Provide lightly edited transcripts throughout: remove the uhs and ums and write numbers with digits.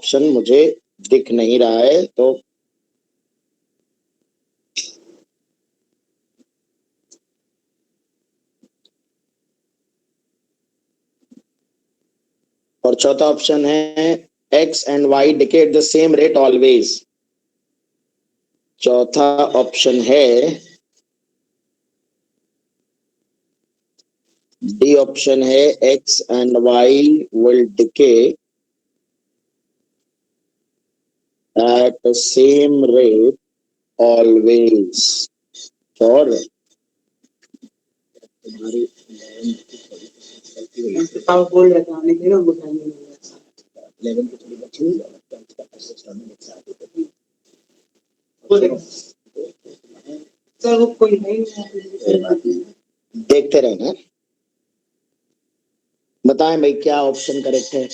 Option मुझे दिख नहीं रहा है, तो और चौथा ऑप्शन है X and Y decay at the same rate always. चौथा ऑप्शन है डी ऑप्शन है X and Y will decay at the same rate always. और तुम्हारी बोल रहे थे आने के लिए, उनको टाइम नहीं मिल रहा। 11 की थोड़ी बची हुई है, 10 का प्रोसेस करने में साथ ही सर वो कोई नहीं देखते रहना। बताएं भाई क्या ऑप्शन करेक्ट है।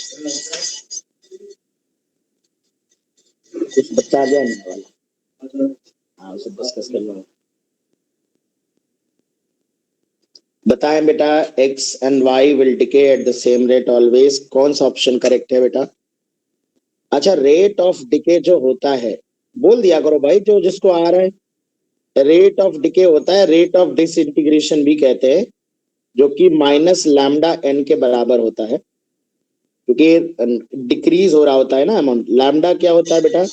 कुछ बच्चा आ गया नहीं वाला, हाँ उसे डिस्कस कर लो। बताएं बेटा, X and Y will decay at the same rate always, कौन सा ऑप्शन करेक्ट है बेटा। अच्छा, रेट ऑफ डिके जो होता है, बोल दिया करो भाई जो जिसको आ रहा है। रेट ऑफ डिके होता है, रेट ऑफ डिसइंटीग्रेशन भी कहते हैं, जो कि माइनस लैम्डा एन के बराबर होता है, क्योंकि डिक्रीज हो रहा होता है ना अमाउंट। लैम्डा क्या होता है बेटा,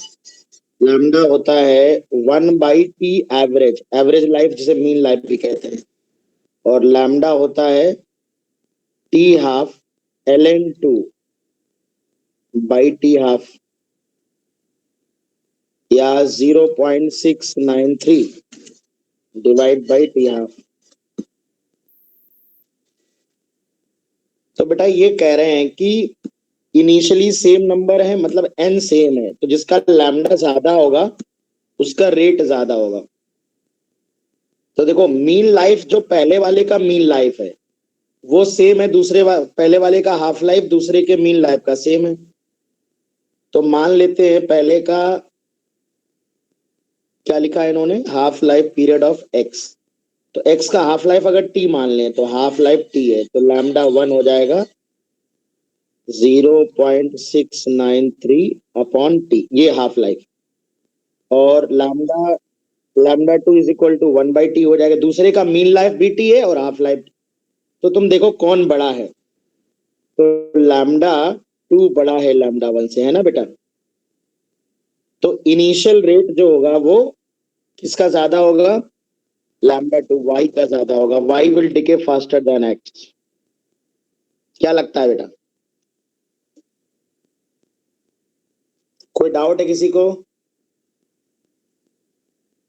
लैम्डा होता है 1/t एवरेज, एवरेज लाइफ जिसे मीन लाइफ भी कहते हैं। और लैम्डा होता है t हाफ ln2/t हाफ, या 0.693 डिवाइड बाई t हाफ। तो बेटा ये कह रहे हैं कि इनिशियली सेम नंबर है, मतलब n सेम है, तो जिसका लैम्डा ज्यादा होगा उसका रेट ज्यादा होगा। तो देखो मीन लाइफ जो पहले वाले का मीन लाइफ है वो सेम है, पहले वाले का हाफ लाइफ दूसरे के मीन लाइफ का सेम है। तो मान लेते हैं पहले का क्या लिखा है इन्होंने, half life period of x. तो एक्स का हाफ लाइफ अगर टी मान लें तो हाफ लाइफ टी है, तो लैम्डा 1 हो जाएगा 0.693 अपॉन टी, ये हाफ लाइफ। और lambda lambda 2 is equal to 1/t हो जाएगा, दूसरे का मीन लाइफ भी टी है और हाफ लाइफ। तो तुम देखो कौन बड़ा है, तो लैम्डा 2 बड़ा है लैम्डा 1 से, है ना बेटा। तो इनिशियल रेट जो होगा वो किसका ज्यादा होगा, लैम्डा 2 वाई का ज्यादा होगा। Y will decay faster than X. क्या लगता है बेटा, कोई डाउट है किसी को,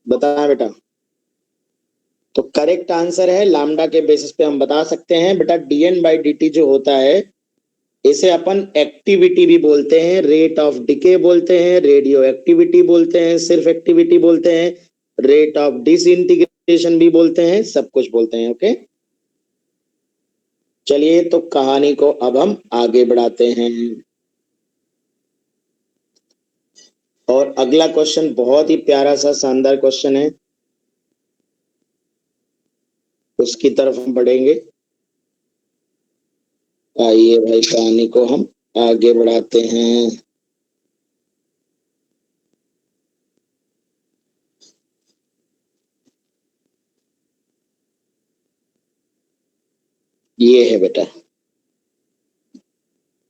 बताएं बेटा। तो करेक्ट आंसर है, लैम्डा के बेसिस पे हम बता सकते हैं बेटा, dn/dt जो होता है इसे अपन एक्टिविटी भी बोलते हैं, रेट ऑफ डिके बोलते हैं, रेडियो एक्टिविटी बोलते हैं, सिर्फ एक्टिविटी बोलते हैं, रेट ऑफ डिसइंटीग्रेशन भी बोलते हैं, सब कुछ बोलते हैं। ओके, चलिए तो कहानी को अब हम आगे बढ़ाते हैं। और अगला क्वेश्चन बहुत ही प्यारा सा शानदार क्वेश्चन है, उसकी तरफ हम बढ़ेंगे। आइए भाई कहानी को हम आगे बढ़ाते हैं। ये है बेटा,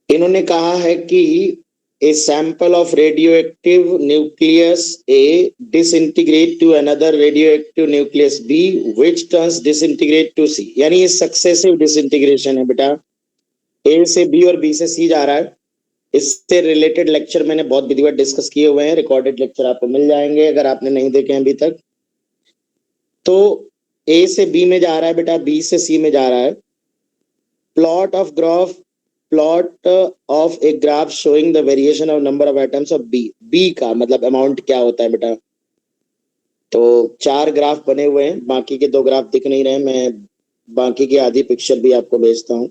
इन्होंने कहा है कि a sample of radioactive nucleus A disintegrate to another radioactive nucleus B which turns disintegrate to C, यानी ये सक्सेसिव डिसइंटीग्रेशन है बेटा, A से B और B से C जा रहा है। इससे रिलेटेड लेक्चर मैंने बहुत विधिवत डिस्कस किए हुए हैं, रिकॉर्डेड लेक्चर आपको मिल जाएंगे अगर आपने नहीं देखे हैं अभी तक। तो A से B में जा रहा है बेटा, B से C में जा रहा है। Plot of a graph showing the variation of number of atoms of B. B का मतलब अमाउंट क्या होता है बेटा। तो 4 ग्राफ बने हुए हैं, बाकी के 2 ग्राफ दिख नहीं रहे, मैं बाकी की आधी पिक्चर भी आपको भेजता हूं।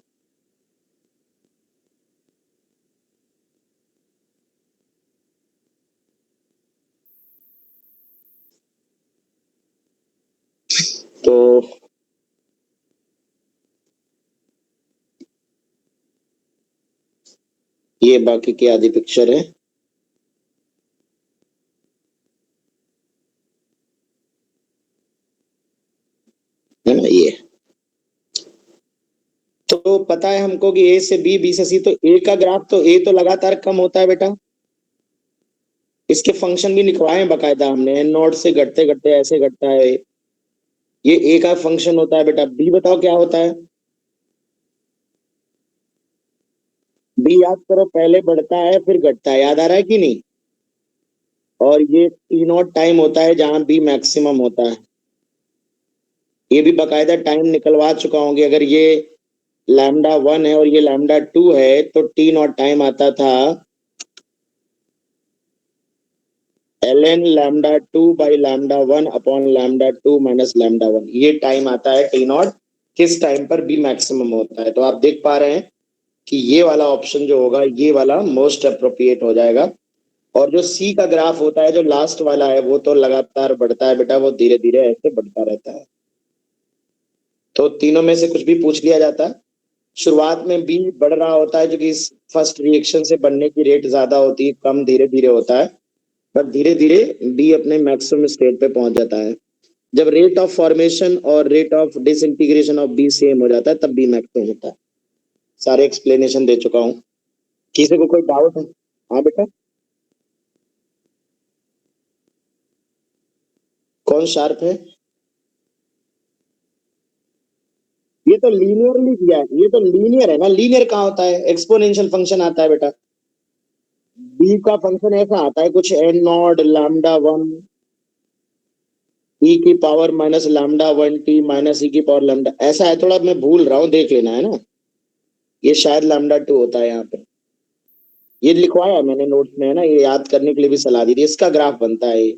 तो ये बाकी की आधी पिक्चर है। तो पता है हमको कि ए से बी, बी से सी, तो ए का ग्राफ तो ए तो लगातार कम होता है बेटा। इसके फंक्शन भी लिखवाए हैं बकायदा हमने, एन नॉट से घटते घटते ऐसे घटता है। ये ए का फंक्शन होता है बेटा। बी बताओ क्या होता है। बी याद करो, पहले बढ़ता है फिर घटता है, याद आ रहा है कि नहीं। और ये टी नॉट टाइम होता है जहां बी मैक्सिमम होता है। ये भी बकायदा टाइम निकलवा चुका हूँ कि अगर ये λ1 है और ये λ2 है तो टी नॉट टाइम आता था ln λ2 बाई λ1 अपॉन λ2 माइनस λ1। ये टाइम आता है टी नॉट, किस टाइम पर बी मैक्सिमम होता है। तो आप देख पा रहे हैं कि ये वाला ऑप्शन जो होगा ये वाला मोस्ट अप्रोप्रिएट हो जाएगा। और जो सी का ग्राफ होता है जो लास्ट वाला है वो तो लगातार बढ़ता है बेटा, वो धीरे धीरे ऐसे बढ़ता रहता है। तो तीनों में से कुछ भी पूछ लिया जाता है। शुरुआत में बी बढ़ रहा होता है, जो कि इस फर्स्ट रिएक्शन से बनने की रेट ज्यादा होती है, कम धीरे धीरे होता है, पर धीरे धीरे बी अपने मैक्सिमम स्टेट पे पहुंच जाता है। जब रेट ऑफ फॉर्मेशन और rate of disintegration of B same हो जाता है तब बी मैक्सिमम होता है। सारे एक्सप्लेनेशन दे चुका हूँ। किसी को कोई डाउट है? हाँ बेटा। कौन शार्प है? ये तो लीनियरली दिया है, ये तो लीनियर है ना। लीनियर कहाँ होता है, एक्सपोनेंशियल फंक्शन आता है बेटा। बी का फंक्शन ऐसा आता है कुछ, एन नॉट λ1 ई की पावर माइनस λ1 टी माइनस ई की पावर लैम्डा, ऐसा है। थोड़ा मैं भूल रहा हूँ, देख लेना है ना। ये शायद λ2 होता है यहाँ पे। ये लिखवाया है मैंने नोट्स में, है ना, ये याद करने के लिए भी सलाह दी थी। इसका ग्राफ बनता है ये।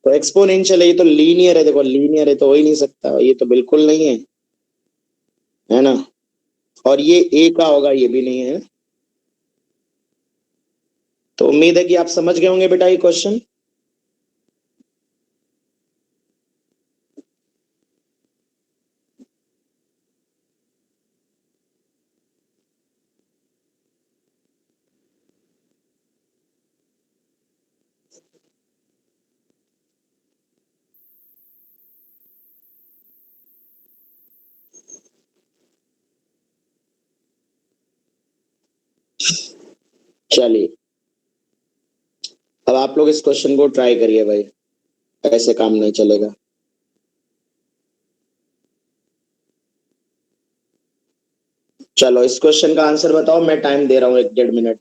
तो एक्सपोनेंशियल है, ये तो लीनियर है। देखो लीनियर है तो हो ही नहीं सकता, ये तो बिल्कुल नहीं है ना। और ये ए का होगा, ये भी नहीं है। तो उम्मीद है कि आप समझ गए होंगे बेटा ये क्वेश्चन। चलिए, अब आप लोग इस क्वेश्चन को ट्राई करिए भाई, ऐसे काम नहीं चलेगा। चलो इस क्वेश्चन का आंसर बताओ, मैं टाइम दे रहा हूँ 1 डेढ़ मिनट।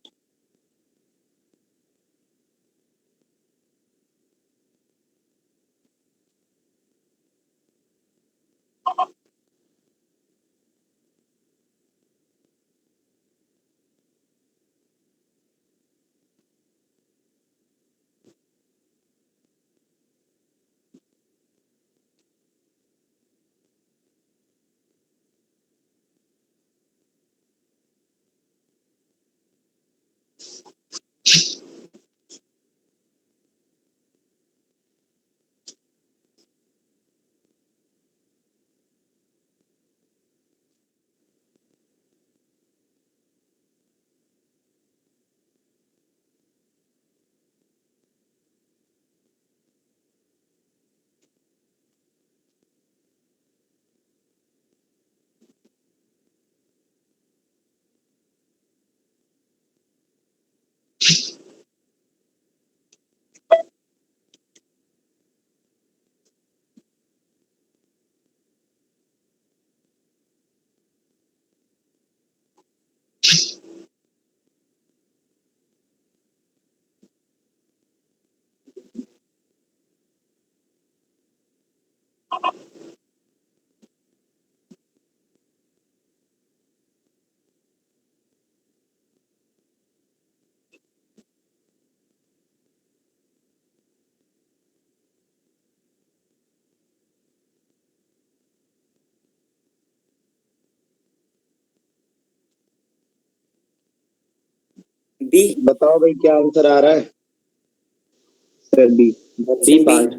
बी बताओ भाई, क्या आंसर आ रहा है? Sir B, B part.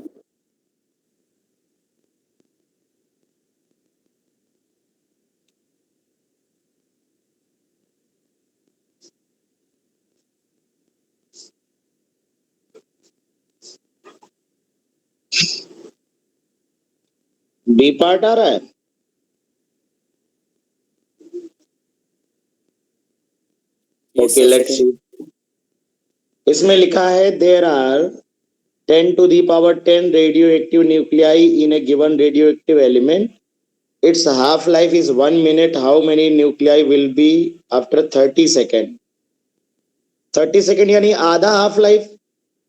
B part आ रहा है। Okay, let's see. इसमें लिखा है there are 10 to the power 10 radioactive nuclei in a given radioactive element. Its half life is 1 minute. How many nuclei will be after 30 second? 30 second यानी आधा half life.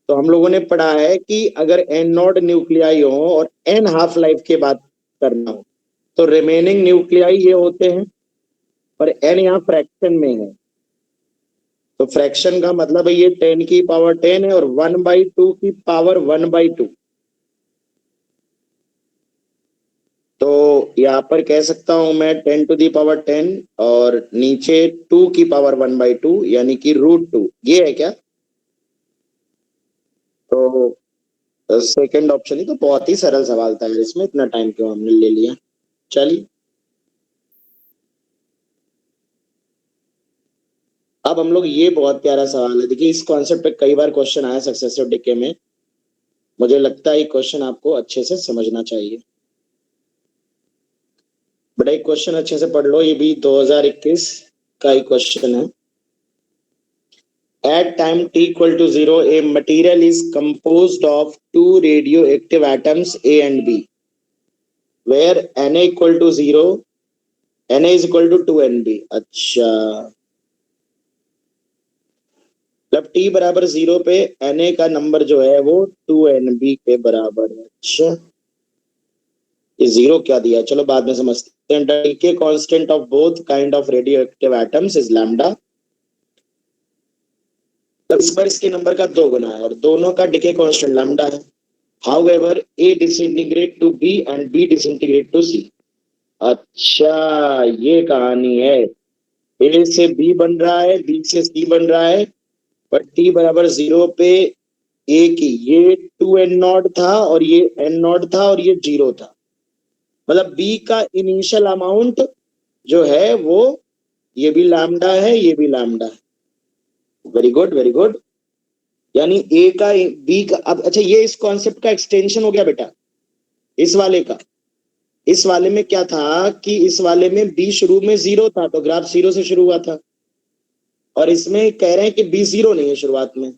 तो हम लोगों ने पढ़ा है कि अगर एन नॉट न्यूक्लियाई हो और एन हाफ लाइफ की बात करना हो तो रिमेनिंग न्यूक्लियाई ये होते हैं, पर एन यहाँ फ्रैक्शन में है, तो फ्रैक्शन का मतलब है ये 10 की पावर 10 है और 1/2 की पावर 1/2। तो यहाँ पर कह सकता हूं मैं 10 to the power 10 और नीचे 2 की पावर 1/2 यानी कि √2, ये है क्या? तो सेकंड ऑप्शन ही तो बहुत ही सरल सवाल था, इसमें इतना टाइम क्यों हमने ले लिया। चलिए अब हम लोग, ये बहुत प्यारा सवाल है, देखिए इस कॉन्सेप्ट पे कई बार क्वेश्चन आया सक्सेसिव डिके में, मुझे लगता है ये क्वेश्चन आपको अच्छे से समझना चाहिए। बड़ा एक क्वेश्चन अच्छे से पढ़ लो, ये भी 2021 का ही क्वेश्चन है। At time t equal to 0, a material is composed of two radioactive atoms A and B, where Na equal to 0, Na is equal to 2Nb। अच्छा, मतलब t बराबर 0 पे Na का नंबर जो है वो 2Nb के बराबर है। अच्छा, ये 0 क्या दिया है, चलो बाद में समझते हैं। decay constant of both kind of radioactive atoms is lambda। इस बार इसके नंबर का 2 गुना है और दोनों का डिके कांस्टेंट लैम्डा है। However, A disintegrate to B and B disintegrate to C। अच्छा, ये कहानी है। A से B बन रहा है, B से C बन रहा है, पर T बराबर 0 पे A की ये 2N0 था और ये N0 था और ये 0 था, मतलब B का इनिशियल अमाउंट जो है वो ये भी लैम्डा है, ये भी लैम्डा है। Very good, very good. यानी ए का बी का, अब अच्छा ये इस कॉन्सेप्ट का एक्सटेंशन हो गया बेटा इस वाले का। इस वाले में क्या था कि इस वाले में बी शुरू में 0 था तो ग्राफ 0 से शुरू हुआ था, और इसमें कह रहे हैं कि बी 0 नहीं है शुरुआत में।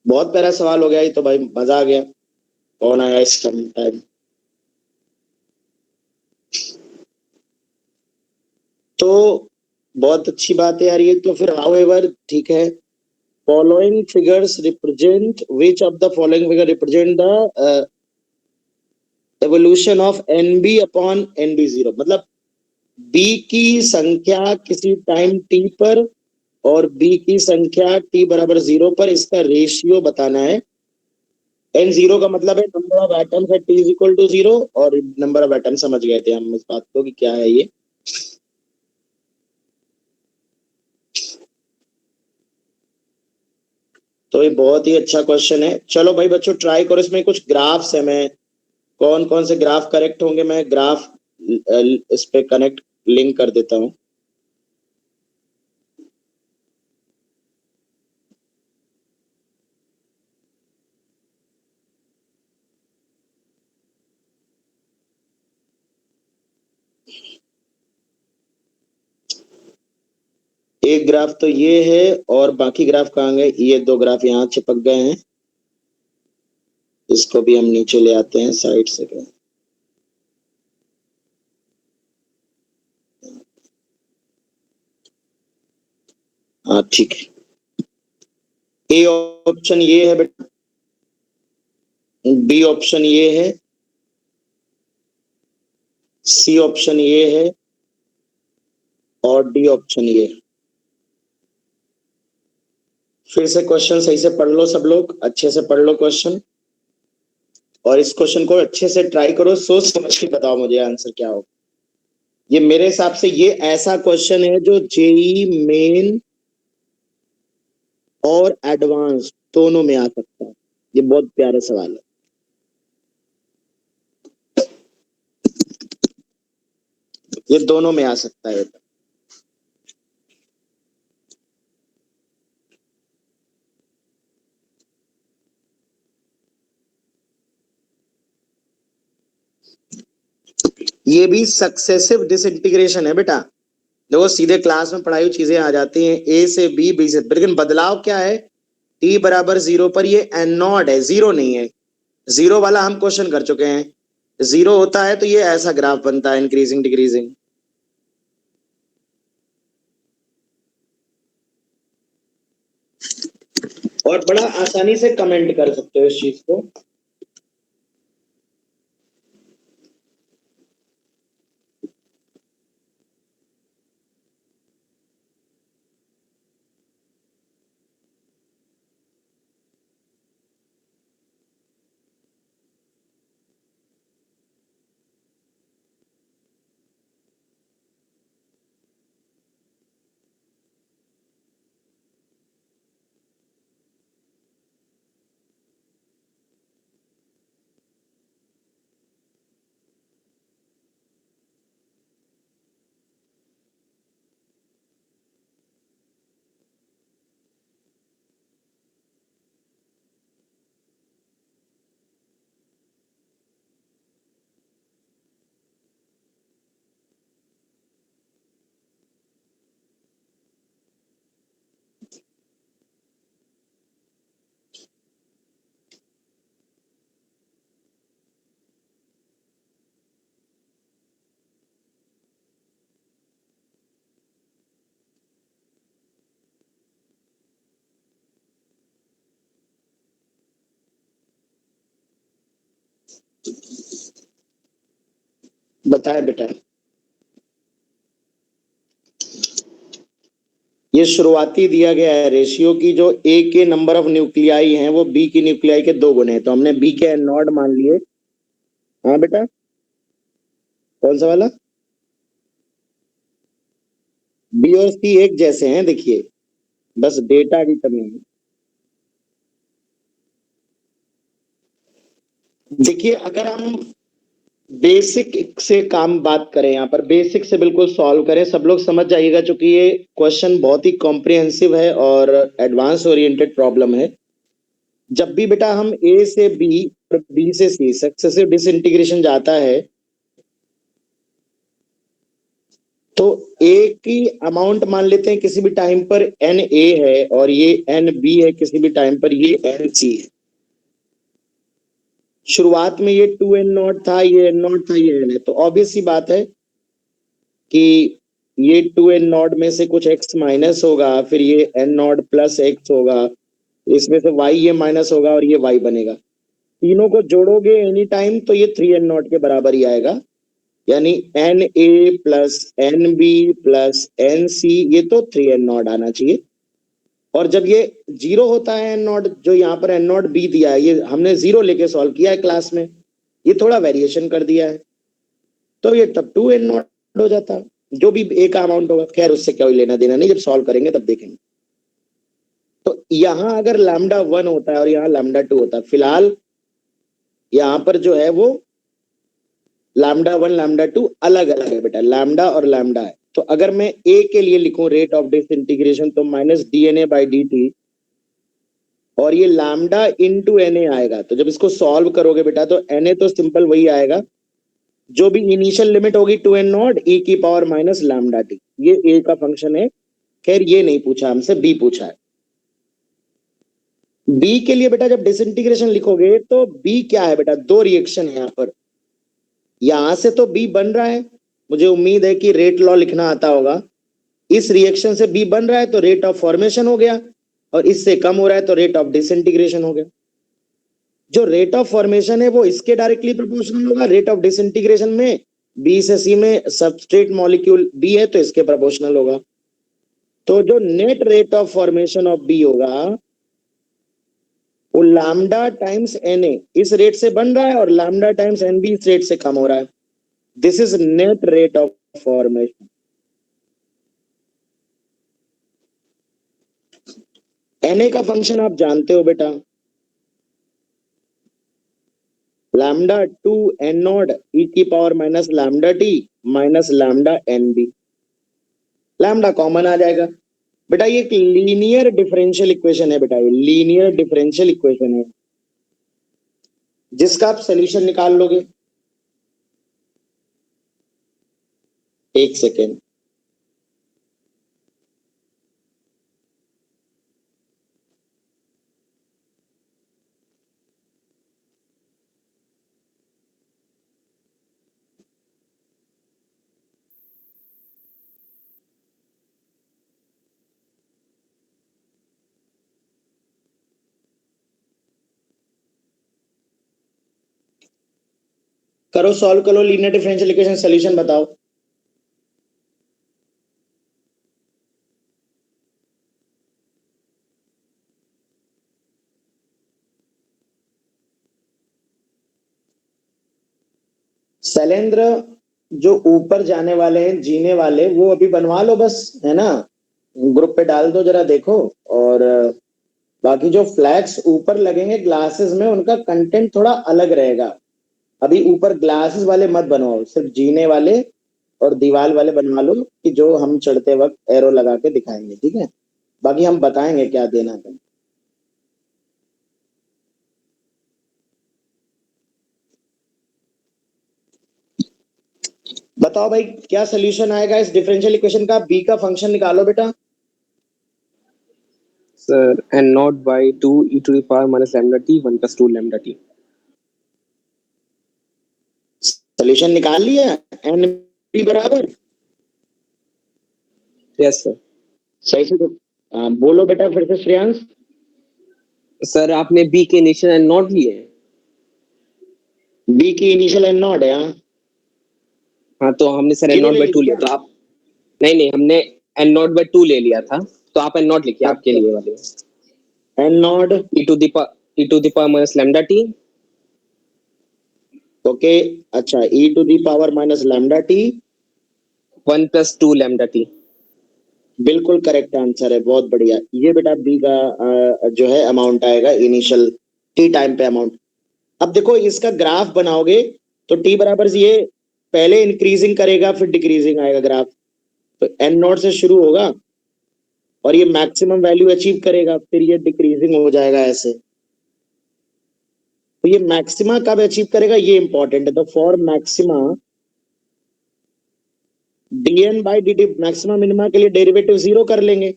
बहुत प्यारा सवाल हो गया ये तो भाई, मजा आ गया। कौन आया इस टाइम? तो बहुत अच्छी बात है यार ये तो। फिर हाउएवर ठीक है, following figures represent which of the following figure represent the evolution of NB upon NB0, मतलब बी की संख्या किसी टाइम टी पर और बी की संख्या टी बराबर 0 पर, इसका रेशियो बताना है। N0 का मतलब है number of atoms at T is equal to 0, और नंबर ऑफ एटम समझ गए थे हम इस बात को कि क्या है ये। तो ये बहुत ही अच्छा क्वेश्चन है। चलो भाई बच्चों ट्राई करो, इसमें कुछ ग्राफ्स है, मैं कौन कौन से ग्राफ करेक्ट होंगे मैं ग्राफ इस पे कनेक्ट लिंक कर देता हूँ। एक ग्राफ तो ये है और बाकी ग्राफ कहाँ गए, ये 2 ग्राफ यहाँ चिपक गए हैं, इसको भी हम नीचे ले आते हैं साइड से। हाँ ठीक है। ए ऑप्शन ये है बेटा, बी ऑप्शन ये है, सी ऑप्शन ये है और डी ऑप्शन ये है। फिर से क्वेश्चन सही से पढ़ लो, सब लोग अच्छे से पढ़ लो क्वेश्चन, और इस क्वेश्चन को अच्छे से ट्राई करो, सोच समझ के बताओ मुझे आंसर क्या होगा। ये मेरे हिसाब से ये ऐसा क्वेश्चन है जो जेई मेन और एडवांस दोनों में आ सकता है। ये बहुत प्यारा सवाल है, ये दोनों में आ सकता है। ये भी सक्सेसिव डिसइंटीग्रेशन है बेटा, देखो सीधे क्लास में पढ़ाई हुई चीजें आ जाती हैं, ए से बी, बी से, लेकिन बदलाव क्या है? टी बराबर जीरो पर ये एन नॉट है, जीरो नहीं है। जीरो वाला हम क्वेश्चन कर चुके हैं। जीरो होता है तो ये ऐसा ग्राफ बनता है, इंक्रीजिंग डिक्रीजिंग। और बड़ा आसानी से कमेंट कर सकते हो इस चीज को। बताए बेटा। ये शुरुआती दिया गया है रेशियो की, जो ए के नंबर ऑफ न्यूक्लियाई हैं वो बी की न्यूक्लियाई के दो गुने हैं, तो हमने बी के नॉट मान लिए। हाँ बेटा, कौन सा वाला? बी और सी एक जैसे हैं, देखिए, बस डेटा की कमी है। देखिए अगर हम बेसिक से काम बात करें, यहाँ पर बेसिक से बिल्कुल सॉल्व करें, सब लोग समझ जाइएगा, क्योंकि ये क्वेश्चन बहुत ही कॉम्प्रिहेंसिव है और एडवांस ओरिएंटेड प्रॉब्लम है। जब भी बेटा हम ए से बी और बी से सी सक्सेसिव डिसइंटीग्रेशन जाता है, तो ए की अमाउंट मान लेते हैं किसी भी टाइम पर एन ए है, और ये एन बी है किसी भी टाइम पर ये एन सी है। शुरुआत में ये टू एन नॉट था, ये एन नॉट था, ये एन है, तो ऑब्वियस सी बात है कि ये टू एन नॉट में से कुछ एक्स माइनस होगा, फिर ये एन नॉट प्लस एक्स होगा, इसमें से वाई ये माइनस होगा और ये वाई बनेगा। तीनों को जोड़ोगे एनी टाइम तो ये थ्री एन नॉट के बराबर ही आएगा, यानी N A plus N B plus N C, ये तो थ्री एन नॉट आना चाहिए। और जब ये जीरो होता है एन नॉट, जो यहाँ पर एन नॉट बी दिया है, ये हमने जीरो लेके सॉल्व किया है क्लास में, ये थोड़ा वेरिएशन कर दिया है, तो ये तब टू एन नॉट हो जाता है, जो भी ए का अमाउंट होगा। खैर उससे क्या लेना देना नहीं, जब सॉल्व करेंगे तब देखेंगे। तो यहाँ अगर लैम्डा वन होता है और यहाँ लैम्डा टू होता है, फिलहाल यहाँ पर जो है वो लैम्डा वन लैम्डा टू अलग अलग है बेटा, लैम्डा और लैम्डा है। तो अगर मैं ए के लिए लिखूं रेट ऑफ डिसइंटीग्रेशन, तो minus D N A by D T, और ये लैम्डा इंटू एन ए आएगा। तो जब इसको सॉल्व करोगे बेटा, तो एन ए तो सिंपल वही आएगा, जो भी इनिशियल लिमिट होगी टू एन नॉट ई की पावर माइनस लैम्डा टी, ये ए का फंक्शन है। खैर ये नहीं पूछा हमसे, बी पूछा है। बी के लिए बेटा जब डिसइंटीग्रेशन लिखोगे तो बी क्या है बेटा, दो रिएक्शन है यहाँ पर। यहां से तो बी बन रहा है, मुझे उम्मीद है कि रेट लॉ लिखना आता होगा। इस रिएक्शन से बी बन रहा है तो रेट ऑफ फॉर्मेशन हो गया, और इससे कम हो रहा है तो रेट ऑफ डिसइंटीग्रेशन हो गया। जो रेट ऑफ फॉर्मेशन है वो इसके डायरेक्टली प्रोपोर्शनल होगा, रेट ऑफ डिसइंटीग्रेशन में बी से सी में सबस्ट्रेट मॉलिक्यूल बी है तो इसके प्रोपोर्शनल होगा। तो जो net rate of formation of B होगा वो लैम्डा टाइम्स एन ए इस रेट से बन रहा है, और लैम्डा टाइम्स एन बी इस रेट से कम हो रहा है। This is net rate of formation. N A का फंक्शन आप जानते हो बेटा, lambda two N not E की power minus lambda T minus lambda N B. Lambda common आ जाएगा बेटा, ये एक लीनियर डिफरेंशियल इक्वेशन है बेटा, ये लीनियर डिफरेंशियल इक्वेशन है जिसका आप सोल्यूशन निकाल लोगे। एक सेकेंड, करो, सॉल्व करो लीनियर डिफरेंशियल इक्वेशन, सॉल्यूशन बताओ। शैलेंद्र, जो ऊपर जाने वाले हैं जीने वाले, वो अभी बनवा लो बस, है ना, ग्रुप पे डाल दो जरा देखो। और बाकी जो फ्लैग्स ऊपर लगेंगे ग्लासेस में, उनका कंटेंट थोड़ा अलग रहेगा। अभी ऊपर ग्लासेस वाले मत बनवाओ, सिर्फ जीने वाले और दीवार वाले बनवा लो, कि जो हम चढ़ते वक्त एरो लगा के दिखाएंगे, ठीक है। बाकी हम बताएंगे क्या देना है। बताओ भाई, क्या सोल्यूशन आएगा इस डिफरेंशियल इक्वेशन का? बी का फंक्शन निकालो बेटा। Sir, and not by 2 e to the power minus lambda t 1 plus 2 lambda t. Solution निकाल लिया, एन बी बराबर। Yes sir. सही से तो बोलो बेटा फिर से श्रेयांश। सर आपने b के इनिशियल एंड नॉट लिए हैं। बी की इनिशियल एन नॉट है, हाँ। हाँ तो हमने सर एन जीरो नॉट ले बाई टू लीजिए लिया, क्या? तो आप नहीं नहीं, हमने एन नॉट बाई टू ले लिया था, तो आप एन नॉट लिखिए आपके अच्छा, लिए वाले N nought. e to the power minus lambda t okay, अच्छा, E to the power minus lambda T. 1 plus 2 lambda t. बिल्कुल करेक्ट आंसर है, बहुत बढ़िया। ये बेटा बी का जो है अमाउंट आएगा इनिशियल टी टाइम पे अमाउंट। अब देखो इसका ग्राफ बनाओगे तो टी बराबर ये पहले इंक्रीजिंग करेगा फिर डिक्रीजिंग आएगा ग्राफ। तो एन नॉट से शुरू होगा और ये मैक्सिमम वैल्यू अचीव करेगा, फिर ये डिक्रीजिंग हो जाएगा ऐसे। तो ये मैक्सिमा कब अचीव करेगा ये इंपॉर्टेंट है। तो for maxima dn by dt, maxima minima के लिए डेरिवेटिव जीरो कर लेंगे।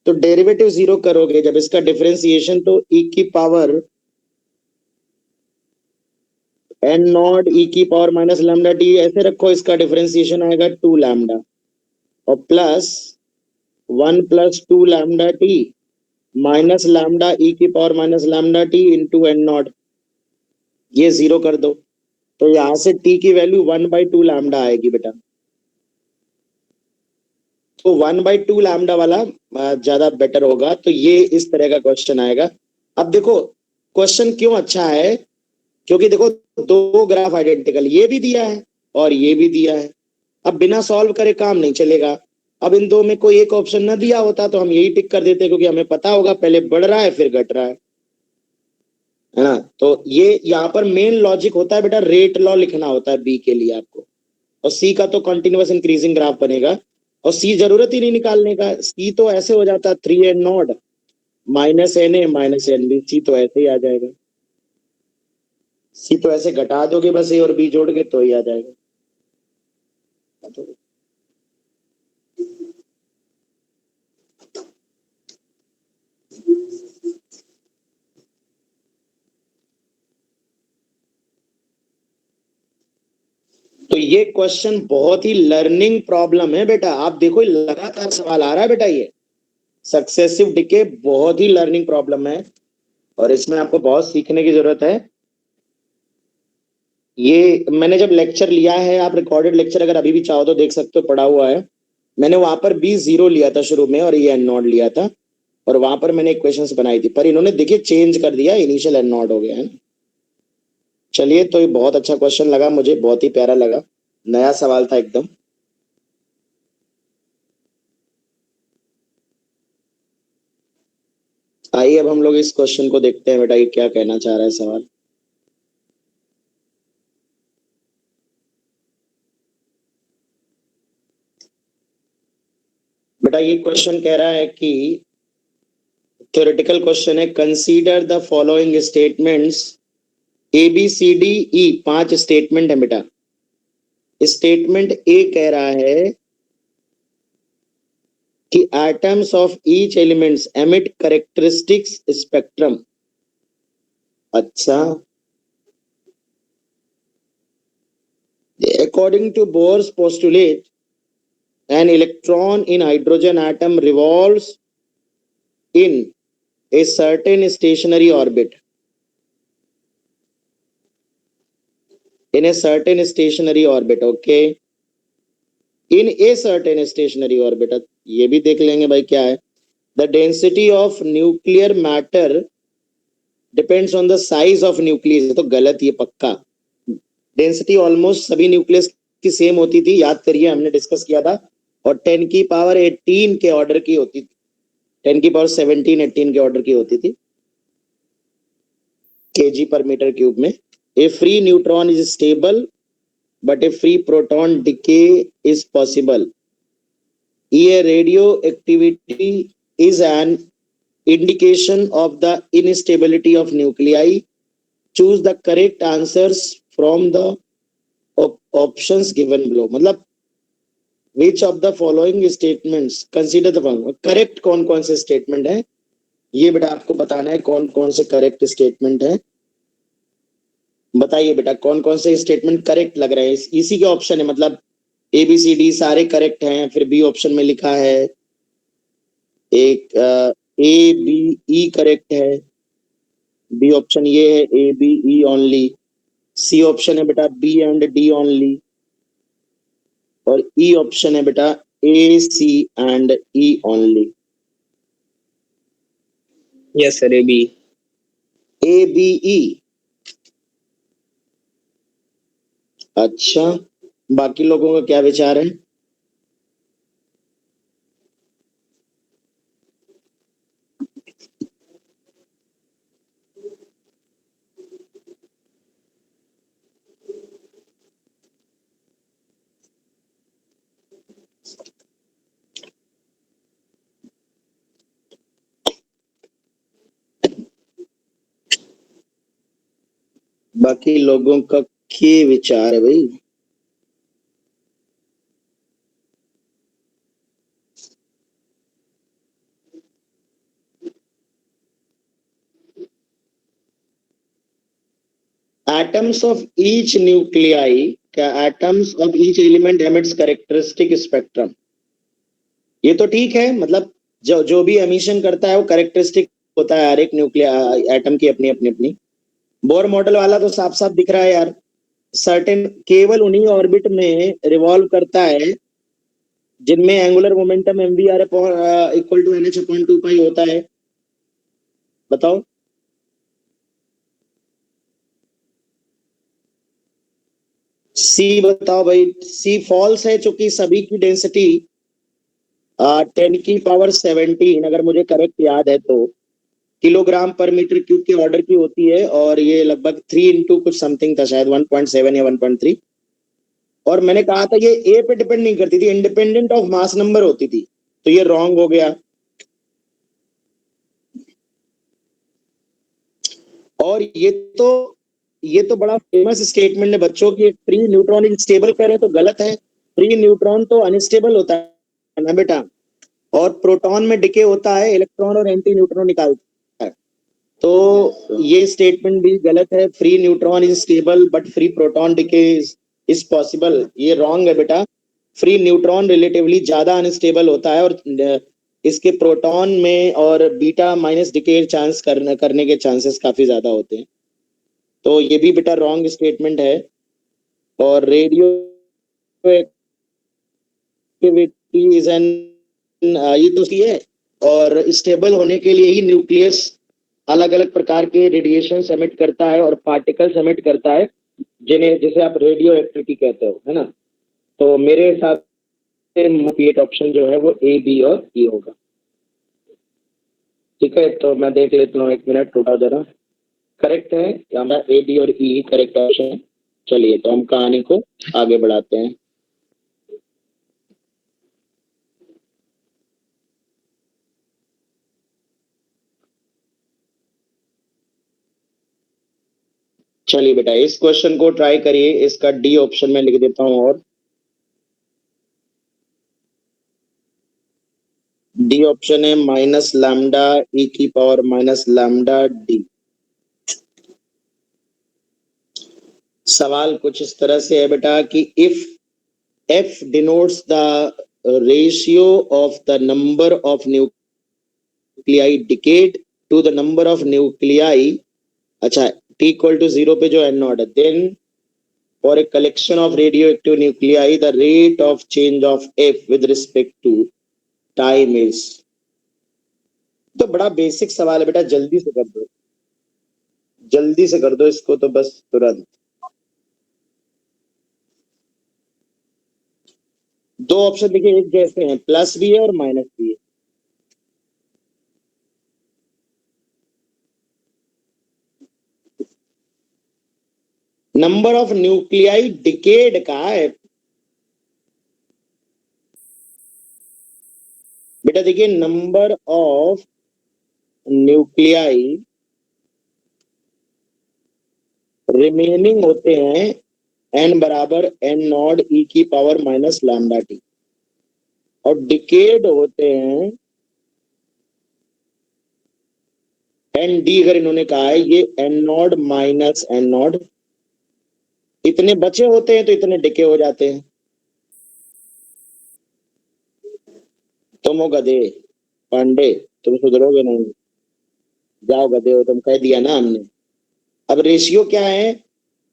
तो डेरिवेटिव जीरो करोगे जब इसका डिफरेंशिएशन, तो e की पावर एन नॉट ई की पावर माइनस लैम्डा टी ऐसे रखो, इसका डिफरेंशिएशन आएगा 2 लैम्डा और plus 1 plus 2 lambda T minus lambda E की power minus lambda T into N nought. ये जीरो कर दो, तो यहां से टी की वैल्यू 1/2 लैम्डा आएगी बेटा। तो 1/2 लैम्डा वाला ज्यादा बेटर होगा। तो ये इस तरह का क्वेश्चन आएगा। अब देखो क्वेश्चन क्यों अच्छा है, क्योंकि देखो दो ग्राफ आइडेंटिकल, ये भी दिया है और ये भी दिया है। अब बिना सॉल्व करे काम नहीं चलेगा। अब इन दो में कोई एक ऑप्शन ना दिया होता तो हम यही टिक कर देते, क्योंकि हमें पता होगा पहले बढ़ रहा है फिर घट रहा है ना। तो ये यहाँ पर मेन लॉजिक होता है बेटा, रेट लॉ लिखना होता है बी के लिए आपको। और सी का तो कंटिन्यूअस इंक्रीजिंग ग्राफ बनेगा। और सी जरूरत ही नहीं निकालने का, सी तो ऐसे हो जाता है 3n nought minus N A minus N B, सी तो ऐसे ही आ जाएगा। सी तो ऐसे घटा दोगे बस ए और बी जोड़ के तो ही आ जाएगा। तो ये क्वेश्चन बहुत ही लर्निंग प्रॉब्लम है बेटा। आप देखो लगातार सवाल आ रहा है बेटा, ये सक्सेसिव डिके बहुत ही लर्निंग प्रॉब्लम है और इसमें आपको बहुत सीखने की जरूरत है। ये मैंने जब लेक्चर लिया है, आप रिकॉर्डेड लेक्चर अगर अभी भी चाहो तो देख सकते हो, पढ़ा हुआ है। मैंने वहां पर बी जीरो लिया था शुरू में और ये एन नॉट लिया था, और वहां पर मैंने इक्वेशंस बनाई थी, पर इन्होंने देखिए चेंज कर दिया, इनिशियल एन नॉट हो गया है। चलिए, तो ये बहुत अच्छा क्वेश्चन लगा मुझे, बहुत ही प्यारा लगा, नया सवाल था एकदम। आइए अब हम लोग इस क्वेश्चन को देखते हैं बेटा, ये क्या कहना चाह रहा है सवाल। बेटा ये क्वेश्चन कह रहा है कि थ्योरेटिकल क्वेश्चन है, consider the following statements A B C D E. 5 statement है बेटा। स्टेटमेंट ए कह रहा है कि atoms of each elements emit characteristics spectrum. अच्छा, according to Bohr's postulate, an electron in hydrogen atom revolves in a certain stationary orbit. in a certain stationary orbit. Okay, in a certain stationary orbit. ये भी देख लेंगे भाई क्या है. The density of nuclear matter depends on the size of nucleus. तो गलत, ये पक्का. डेंसिटी ऑलमोस्ट सभी न्यूक्लियस की सेम होती थी, याद करिए हमने डिस्कस किया था. और 10 की पावर 18 के ऑर्डर की होती थी. 10 की पावर 17 18 के ऑर्डर की होती थी kg per meter cube में. A free neutron is stable but a free proton decay is possible. A radioactivity is an indication of the instability of nuclei. Choose the correct answers from the options given below. मतलब which of the following statements consider the following. Correct कौन कौन से statement है ये बेटा आपको बताना है. कौन कौन से करेक्ट स्टेटमेंट है बताइए बेटा. कौन कौन से स्टेटमेंट करेक्ट लग रहे हैं. इसी के ऑप्शन है, मतलब ABCD सारे करेक्ट हैं. फिर बी ऑप्शन में लिखा है एक ABE करेक्ट है. बी ऑप्शन ये है ABE ओनली. सी ऑप्शन है बेटा B एंड D ओनली. और E ऑप्शन है बेटा AC and E only. Yes sir, AB. ABE. अच्छा, बाकी लोगों का क्या विचार है. बाकी लोगों का क्या विचार है भाई. atoms of each nuclei क्या atoms of each element emits characteristic spectrum. ये तो ठीक है, मतलब जो जो भी एमिशन करता है वो कैरेक्टरिस्टिक होता है हर एक न्यूक्लियर एटम की अपनी अपनी अपनी. बोर मॉडल वाला तो साफ साफ दिख रहा है यार. सर्टेन केवल उन्हीं ऑर्बिट में रिवॉल्व करता है जिनमें angular momentum mvr equal to nh upon 2 pi होता है. बताओ. सी बताओ भाई. सी फॉल्स है चूंकि सभी की डेंसिटी 10 की पावर 17 अगर मुझे करेक्ट याद है तो किलोग्राम पर मीटर क्यूब के ऑर्डर की होती है. और ये लगभग 3 इंटू कुछ समथिंग था, शायद 1.7 या 1.3. और मैंने कहा था ये ए पे डिपेंड नहीं करती थी, इंडिपेंडेंट ऑफ मास नंबर होती थी. तो ये रॉन्ग हो गया. और ये तो बड़ा फेमस स्टेटमेंट है बच्चों की. फ्री न्यूट्रॉन इज स्टेबल करें तो गलत है. फ्री न्यूट्रॉन तो अनस्टेबल होता है ना बेटा. और प्रोटॉन में डिके होता है, इलेक्ट्रॉन और एंटी न्यूट्रॉन निकालता है. तो ये स्टेटमेंट भी गलत है. Free neutron is stable but free proton decay is possible. ये रॉन्ग है बेटा. फ्री न्यूट्रॉन रिलेटिवली ज्यादा अनस्टेबल होता है और इसके प्रोटॉन में और बीटा माइनस डिके चांस करने के चांसेस काफी ज्यादा होते हैं. तो ये भी बेटा रॉन्ग स्टेटमेंट है. और रेडियो एक्टिविटी इज एन ये तो है. और स्टेबल होने के लिए ही न्यूक्लियस अलग अलग प्रकार के रेडिएशन एमिट करता है और पार्टिकल्स एमिट करता है जिसे आप रेडियो एक्टिविटी कहते हो, है ना. तो मेरे हिसाब से ऑप्शन जो है वो A B और E होगा. ठीक है, तो मैं देख लेता हूँ, 1 मिनट रुका जरा. करेक्ट है हमारा A B और E करेक्ट ऑप्शन है. चलिए तो हम कहानी को आगे बढ़ाते हैं. चलिए बेटा इस क्वेश्चन को ट्राई करिए. इसका डी ऑप्शन में लिख देता हूं. और डी ऑप्शन है माइनस लैम्डा ई की पावर माइनस लैम्डा डी. सवाल कुछ इस तरह से है बेटा कि if F denotes the ratio of the number of nuclei decayed to the number of nuclei. अच्छा, टी इक्वल टू 0 पे जो एन नॉट है, then for a collection of radioactive nuclei, the rate of change of F with respect to time is। तो बड़ा basic सवाल है बेटा, जल्दी से कर दो, जल्दी से कर दो इसको तो बस तुरंत। दो ऑप्शन देखिए, एक जैसे हैं, प्लस भी है और माइनस भी है। नंबर ऑफ न्यूक्लियाई डिकेड का है बेटा। देखिए नंबर ऑफ न्यूक्लियाई रिमेनिंग होते हैं एन बराबर एन नॉट ई की पावर माइनस लैम्डा टी, और डिकेड होते हैं एन डी। अगर इन्होंने कहा है ये N not minus N not, इतने बचे होते हैं तो इतने डिके हो जाते हैं। तुम हो गधे पांडे, तुम सुधरोगे नहीं, जाओ गधे हो तुम, कह दिया ना हमने। अब रेशियो क्या है,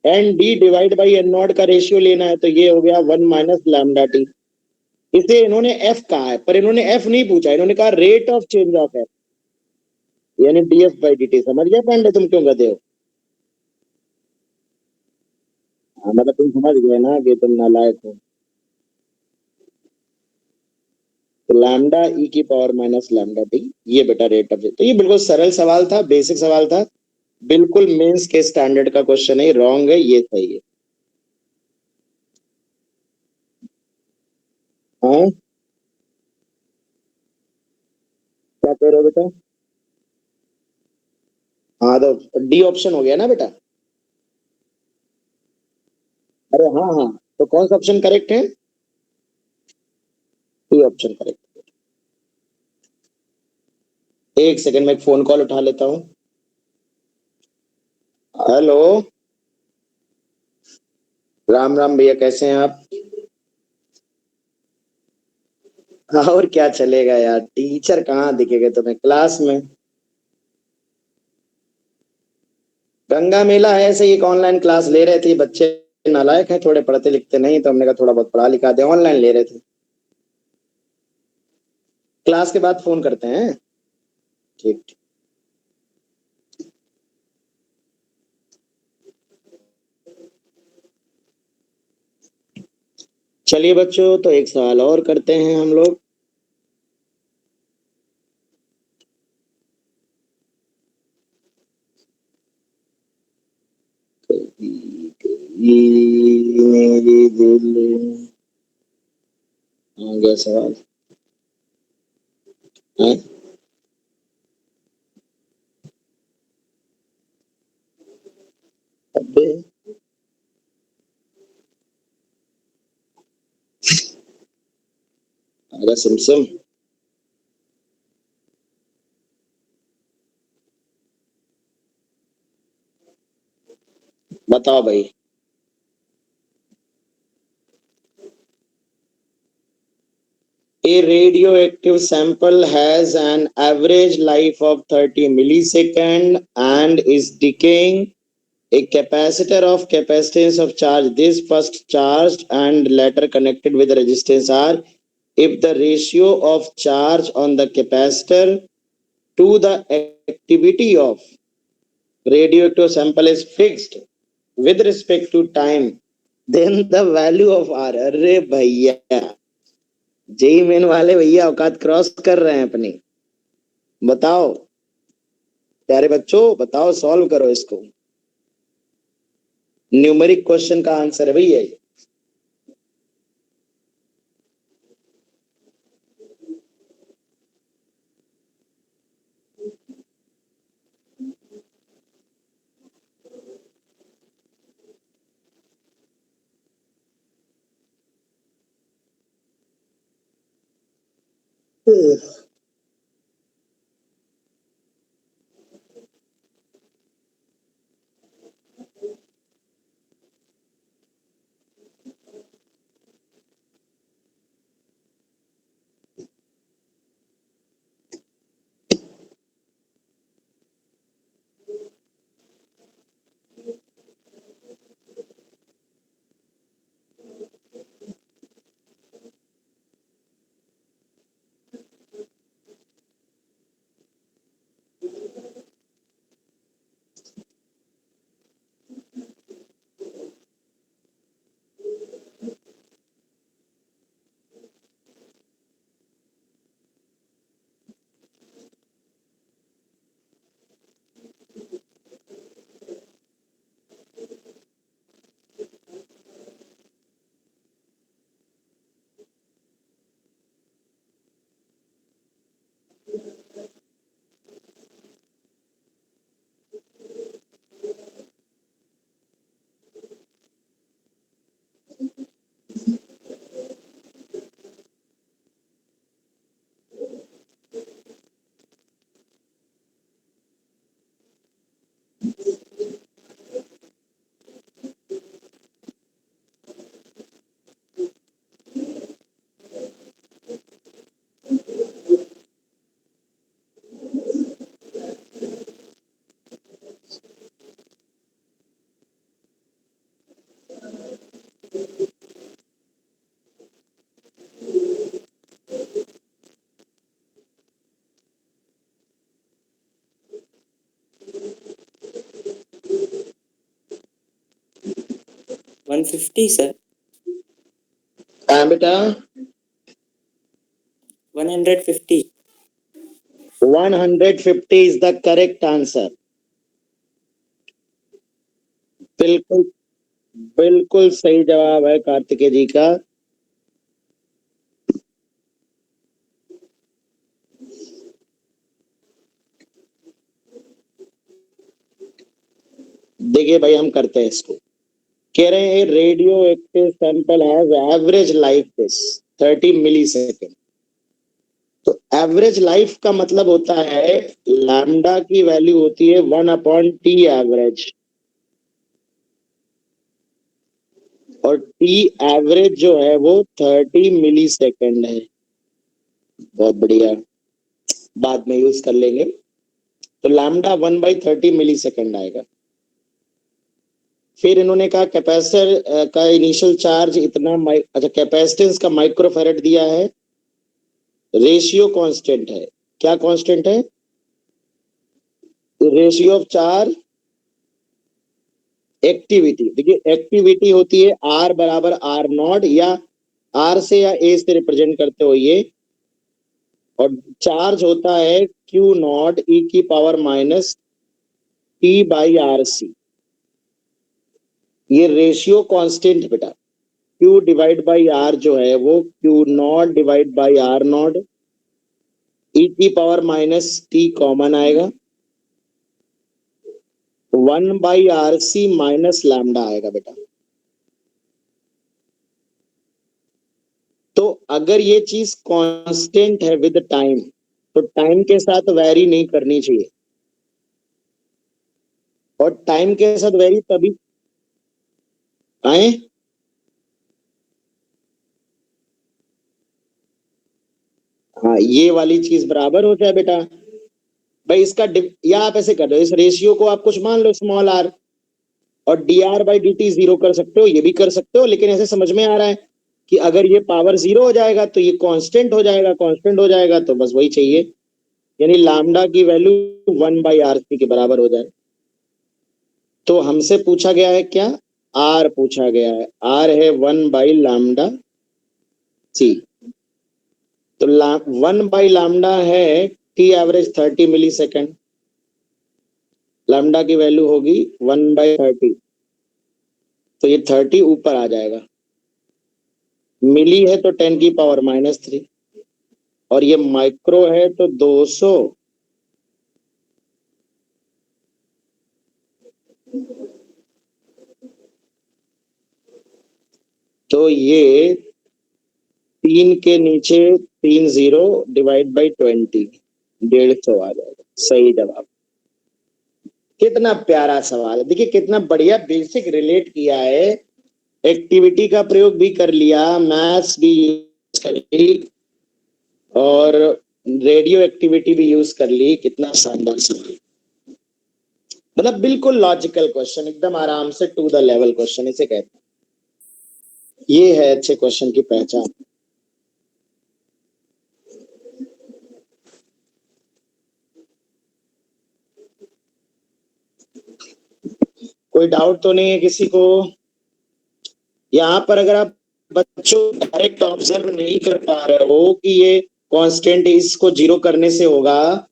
N D divide by N not का रेशियो लेना है, तो ये हो गया 1 - लैम्डा टी। इसे इन्होंने एफ कहा है, पर इन्होंने एफ नहीं पूछा, इन्होंने कहा rate of change of F, यानी डीएफ बाई डी टी। समझ गए पांडे, तुम क्यों गधे हो? हाँ, मतलब तुम समझ गए ना कि तुम नालायक हो। तो लैम्डा ई की पावर माइनस लैम्डा टी, ये बेटा रेट ऑफ। तो ये बिल्कुल सरल सवाल था, बेसिक सवाल था, बिल्कुल मेंस के स्टैंडर्ड का क्वेश्चन है। रॉन्ग है, ये सही है। हाँ, क्या कह रहे हो बेटा? हाँ तो डी ऑप्शन हो गया ना बेटा। अरे हाँ हाँ, तो कौन सा ऑप्शन करेक्ट है? D option correct. एक सेकंड में एक फोन कॉल उठा लेता हूँ। हेलो, राम राम भैया, कैसे हैं आप? हाँ, और क्या चलेगा यार, टीचर कहाँ दिखेगा तुम्हें क्लास में? गंगा मेला है, ऐसे ही एक ऑनलाइन क्लास ले रहे थे बच्चे, नालायक हैं थोड़े, पढ़ते लिखते नहीं, तो हमने कहा थोड़ा बहुत पढ़ा लिखा दे, ऑनलाइन ले रहे थे। क्लास के बाद फोन करते हैं। ठीक ठीक। चलिए बच्चों, तो एक सवाल और करते हैं हम लोग। मेरी दिल, आ गया सवाल है। अबे आगा सिमसिम, बताओ भाई। A radioactive sample has an average life of 30 millisecond and is decaying. A capacitor of capacitance of charge, this first charged and later connected with resistance R. If the ratio of charge on the capacitor to the activity of radioactive sample is fixed with respect to time, then the value of R। अरे भैया, JEE main वाले भैया औकात cross कर रहे हैं अपनी। बताओ प्यारे बच्चों, बताओ, सॉल्व करो इसको। न्यूमेरिक क्वेश्चन का आंसर है भैया। 150 सर। हाँ बेटा 150। 150 is the correct answer. बिल्कुल बिल्कुल सही जवाब है कार्तिकेय जी का। देखिए भाई हम करते हैं इसको। कह रहे हैं radioactive sample has average life this 30 milli second. तो एवरेज लाइफ का मतलब होता है लैम्डा की वैल्यू होती है 1/T एवरेज, और टी एवरेज जो है वो 30 मिली सेकेंड है। बहुत बढ़िया, बाद में यूज कर लेंगे। तो लैम्डा 1/30 मिली सेकेंड आएगा। फिर इन्होंने कहा कैपेसिटर का इनिशियल चार्ज इतना अच्छा कैपेसिटेंस का माइक्रोफैरेड दिया है, रेशियो कांस्टेंट है। क्या कांस्टेंट है? Ratio of charge activity. देखिए एक्टिविटी होती है आर बराबर आर नॉट, या आर से या ए से रिप्रेजेंट करते हो ये, और चार्ज होता है क्यू नॉट ई की power minus T by R C. ये रेशियो कांस्टेंट बेटा। क्यू डिवाइड बाई आर जो है वो Q nought divide by R nought, E की पावर माइनस टी कॉमन आएगा, 1/RC माइनस लैम्डा आएगा बेटा। तो अगर ये चीज कांस्टेंट है विद टाइम, तो टाइम के साथ वेरी नहीं करनी चाहिए, और टाइम के साथ वेरी तभी आए। हाँ ये वाली चीज बराबर हो जाए बेटा। भाई इसका या आप ऐसे कर दो, इस रेशियो को आप कुछ मान लो स्मॉल आर, और dr/dt जीरो कर सकते हो, ये भी कर सकते हो, लेकिन ऐसे समझ में आ रहा है कि अगर ये पावर जीरो हो जाएगा तो ये कांस्टेंट हो जाएगा, कांस्टेंट हो जाएगा तो बस वही चाहिए, यानी लैम्डा की वैल्यू 1/RC के बराबर हो जाए। तो हमसे पूछा गया है क्या? आर पूछा गया है। आर है 1/λ सी। तो 1/λ है T average 30 milli second. Lambda की वैल्यू होगी 1/30, तो ये 30 ऊपर आ जाएगा। मिली है तो 10 की पावर -3, और ये माइक्रो है तो 200। तो ये 3 के नीचे 3 0 डिवाइड बाई 20, 150 आ जाएगा सही जवाब। कितना प्यारा सवाल है, देखिए कितना बढ़िया बेसिक रिलेट किया है, एक्टिविटी का प्रयोग भी कर लिया, मैथ्स भी यूज कर ली, और रेडियो एक्टिविटी भी यूज कर ली। कितना शानदार सवाल, मतलब बिल्कुल लॉजिकल क्वेश्चन, एकदम आराम से टू द लेवल क्वेश्चन इसे कहते हैं। ये है अच्छे क्वेश्चन की पहचान। कोई डाउट तो नहीं है किसी को? यहाँ पर अगर आप बच्चों डायरेक्ट ऑब्जर्व नहीं कर पा रहे हो कि ये कांस्टेंट इसको जीरो करने से होगा,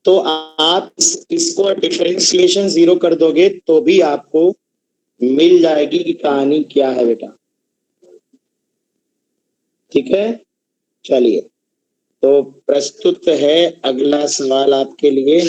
तो आप इसको डिफरेंशिएशन जीरो कर दोगे तो भी आपको मिल जाएगी कि कहानी क्या है बेटा। ठीक है, चलिए तो प्रस्तुत है अगला सवाल आपके लिए।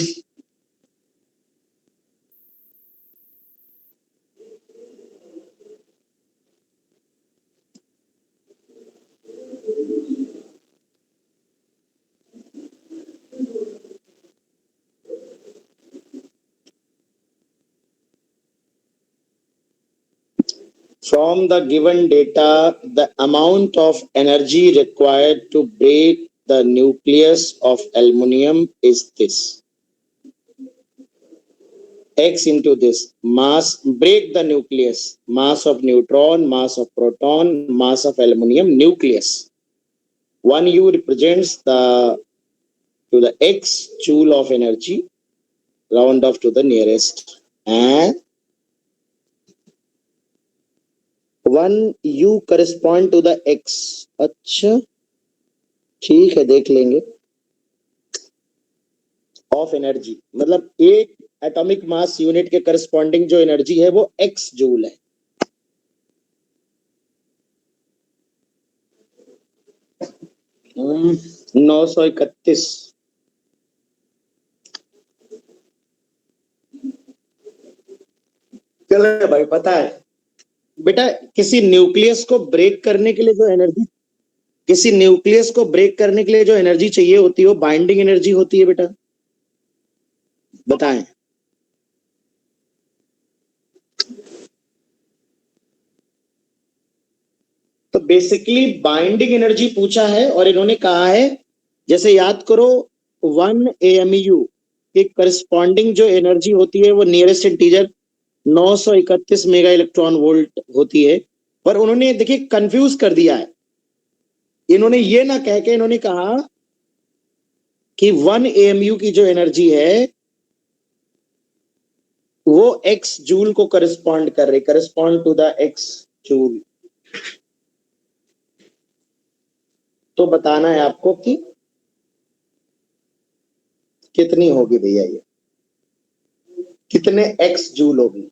From the given data, the amount of energy required to break the nucleus of aluminum is this. X into this mass, break the nucleus, mass of neutron, mass of proton, mass of aluminum, nucleus. 1U represents the to the X joule of energy, round off to the nearest. And 1u correspond to the x। अच्छा ठीक है, देख लेंगे। Of energy मतलब एक atomic mass unit के corresponding जो energy है वो x जूल है। हम्म, 931। चलो भाई, पता है बेटा, किसी न्यूक्लियस को ब्रेक करने के लिए जो एनर्जी, किसी न्यूक्लियस को ब्रेक करने के लिए जो एनर्जी चाहिए होती है वो बाइंडिंग एनर्जी होती है बेटा। बताएं। तो बेसिकली बाइंडिंग एनर्जी पूछा है और इन्होंने कहा है, जैसे याद करो 1 AMU के करस्पॉन्डिंग जो एनर्जी होती है वो nearest integer 931 mega electron volt होती है। पर उन्होंने देखिए कंफ्यूज कर दिया है। इन्होंने ये ना कह के इन्होंने कहा कि 1 AMU की जो एनर्जी है वो x जूल को करस्पॉन्ड कर रही, correspond to the x joule. तो बताना है आपको कि कितनी होगी भैया, ये कितने x जूल होगी।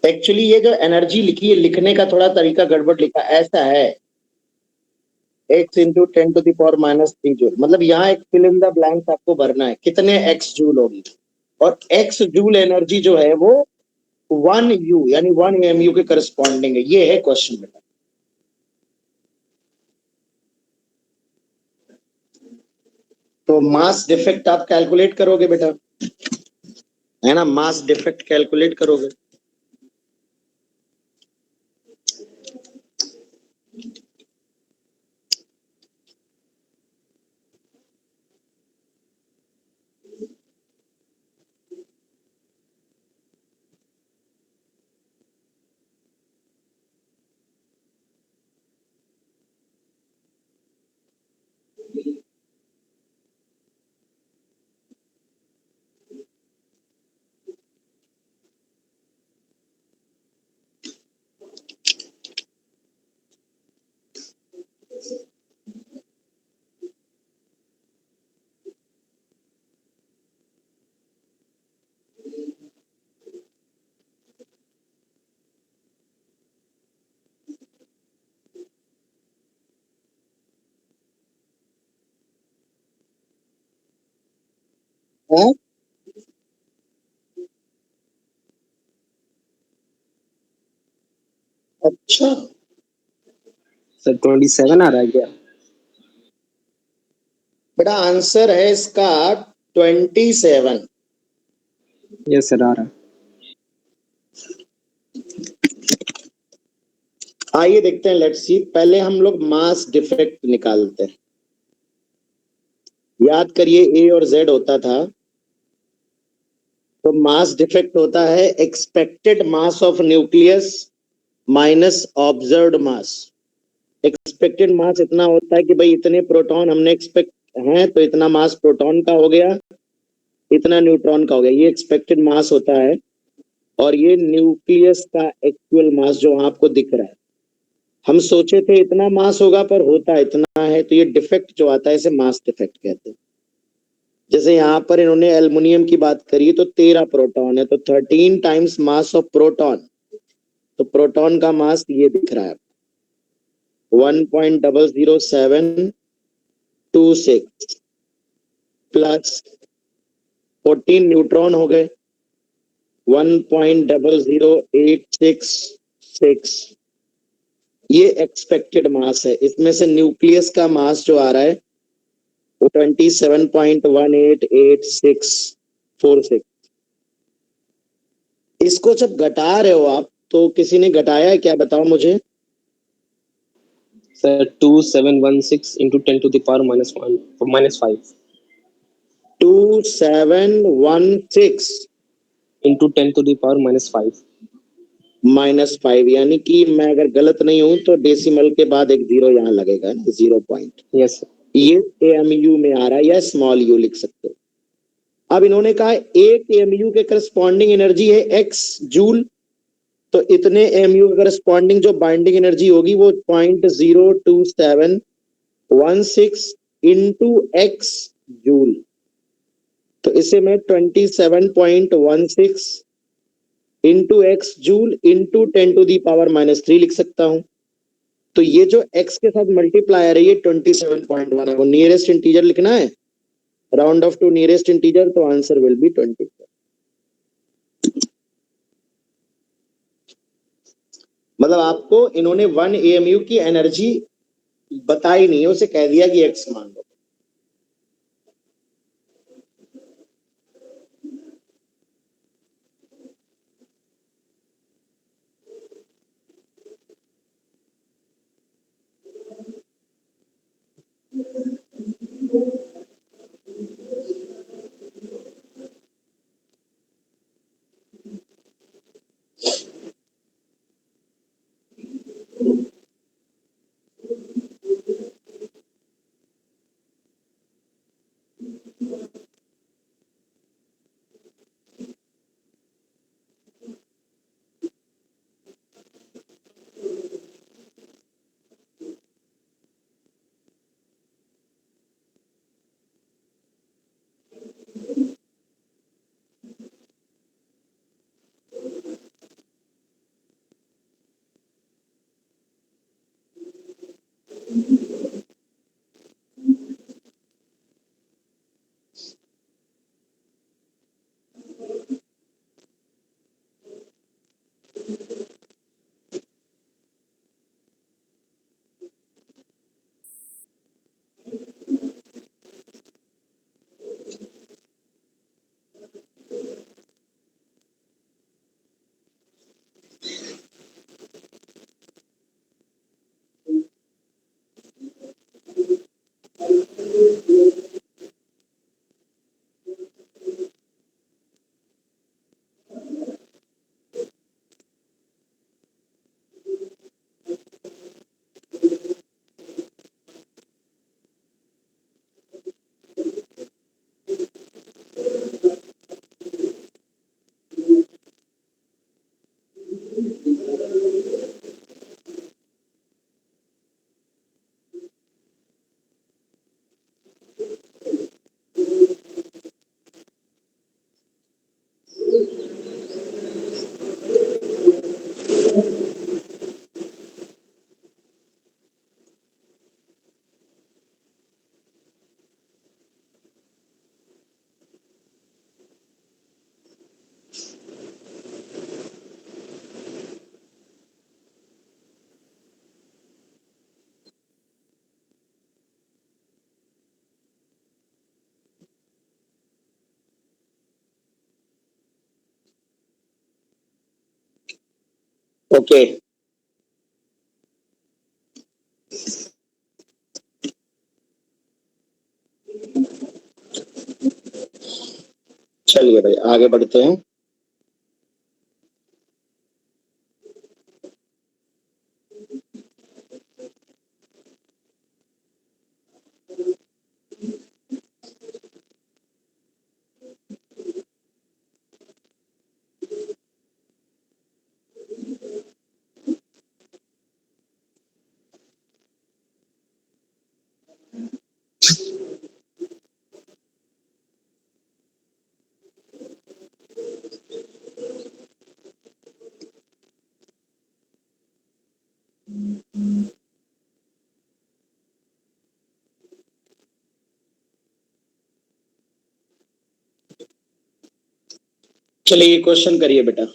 एक्चुअली ये जो एनर्जी लिखी है, लिखने का थोड़ा तरीका गड़बड़ लिखा, ऐसा है x इंटू 10⁻³ जूल। मतलब यहाँ एक फिल इन द ब्लैंक्स आपको भरना है, कितने x जूल होगी। और x जूल एनर्जी जो है वो 1u यानी 1 AMU के करस्पॉन्डिंग है। ये है क्वेश्चन बेटा। तो मास डिफेक्ट आप कैलकुलेट करोगे बेटा, है ना, मास डिफेक्ट कैलकुलेट करोगे। हाँ? अच्छा सर 27 आ रहा है क्या? बेटा आंसर है इसका 27। यस सर, आ रहा है। आइए देखते हैं, लेट्स सी। पहले हम लोग मास डिफेक्ट निकालते हैं। याद करिए ए और जेड होता था, तो मास डिफेक्ट होता है expected mass of nucleus minus observed mass. Expected mass इतना होता है कि भाई इतने प्रोटॉन हमने एक्सपेक्ट हैं, तो इतना मास प्रोटॉन का हो गया, इतना न्यूट्रॉन का हो गया, ये एक्सपेक्टेड मास होता है। और ये न्यूक्लियस का एक्चुअल मास जो आपको दिख रहा है। हम सोचे थे इतना मास होगा पर होता इतना है, तो ये डिफेक्ट जो आता है इसे मास डिफेक्ट कहते हैं। जैसे यहाँ पर इन्होंने एल्युमिनियम की बात करी, तो 13 प्रोटॉन है, तो 13 टाइम्स मास ऑफ प्रोटॉन। तो प्रोटॉन का मास ये दिख रहा है 1.00726 प्लस 14 न्यूट्रॉन हो गए 1.00866। ये एक्सपेक्टेड मास है। इसमें से न्यूक्लियस का मास जो आ रहा है वो 27.18846। इसको जब घटा रहे हो आप, तो किसी ने घटाया है क्या, बताओ मुझे। Sir 2716 into 10⁻⁻⁵ 2716 into 10 to the power -5. -5, यानी कि मैं अगर गलत नहीं हूं तो डेसिमल के बाद एक जीरो यहाँ लगेगा ना, 0 पॉइंट। Yes, sir. ये एएमयू में आ रहा है या स्मॉल यू लिख सकते हो। अब इन्होंने कहा एक एएमयू के करस्पॉन्डिंग एनर्जी है x जूल, तो इतने एएमयू के करस्पॉन्डिंग जो बाइंडिंग एनर्जी होगी वो 0.02716 इंटू एक्स जूल। तो इसे मैं 27.16 into X joule into 10 to the power -3 लिख सकता हूं। तो ये जो x के साथ मल्टीप्लायर है ये 27.1 है, वो नियरेस्ट इंटीजर लिखना है, round off to nearest integer, तो आंसर विल बी 20। मतलब आपको इन्होंने 1 एएमयू की एनर्जी बताई नहीं है, उसे कह दिया कि x मान लो। ओके, चलिए भाई आगे बढ़ते हैं। चलिए क्वेश्चन करिए बेटा।